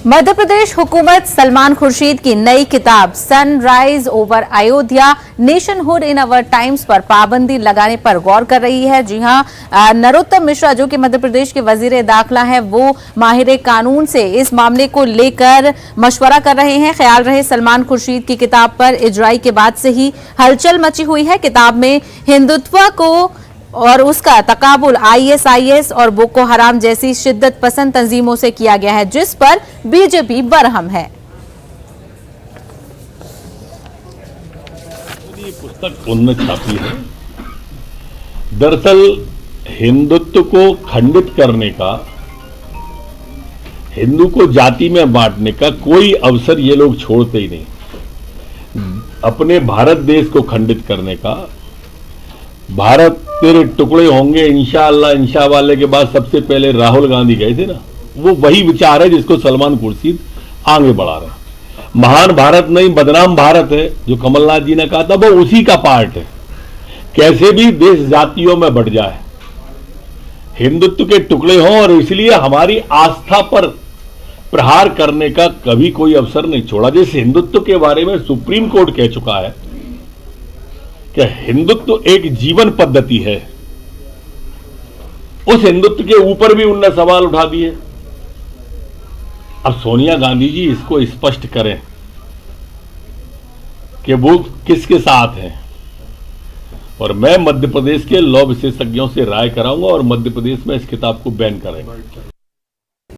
मध्य प्रदेश हुकूमत सलमान खुर्शीद की नई किताब सनराइज ओवर अयोध्या नेशनहुड इन अवर टाइम्स पर पाबंदी लगाने पर गौर कर रही है। जी हां, नरोत्तम मिश्रा जो कि मध्य प्रदेश के वजीर दाखिला हैं, वो माहिर कानून से इस मामले को लेकर मशवरा कर रहे हैं। ख्याल रहे सलमान खुर्शीद की किताब पर इजराई के बाद से ही हलचल मची हुई है। किताब में हिंदुत्व को और उसका तकाबुल आईएसआईएस और बोको हराम जैसी शिद्दत पसंद तंजीमों से किया गया है, जिस पर बीजेपी बरहम है। ये पुस्तक उन्होंने छापी है। दरअसल हिंदुत्व को खंडित करने का, हिंदू को जाति में बांटने का कोई अवसर ये लोग छोड़ते ही नहीं। अपने भारत देश को खंडित करने का, भारत तेरे टुकड़े होंगे इंशाअल्लाह इंशा वाले के बाद सबसे पहले राहुल गांधी गए थे ना, वो वही विचार है जिसको सलमान खुर्शीद आगे बढ़ा रहे हैं। महान भारत नहीं बदनाम भारत है जो कमलनाथ जी ने कहा था, वो उसी का पार्ट है। कैसे भी देश जातियों में बढ़ जाए, हिंदुत्व के टुकड़े हों, और इसलिए हमारी आस्था पर प्रहार करने का कभी कोई अवसर नहीं छोड़ा। जैसे हिंदुत्व के बारे में सुप्रीम कोर्ट कह चुका है कि हिंदुत्व एक जीवन पद्धति है, उस हिंदुत्व के ऊपर भी उनने सवाल उठा दिए। अब सोनिया गांधी जी इसको स्पष्ट करें कि वो किसके साथ हैं, और मैं मध्य प्रदेश के लॉ विशेषज्ञों से राय कराऊंगा और मध्य प्रदेश में इस किताब को बैन करेंगे।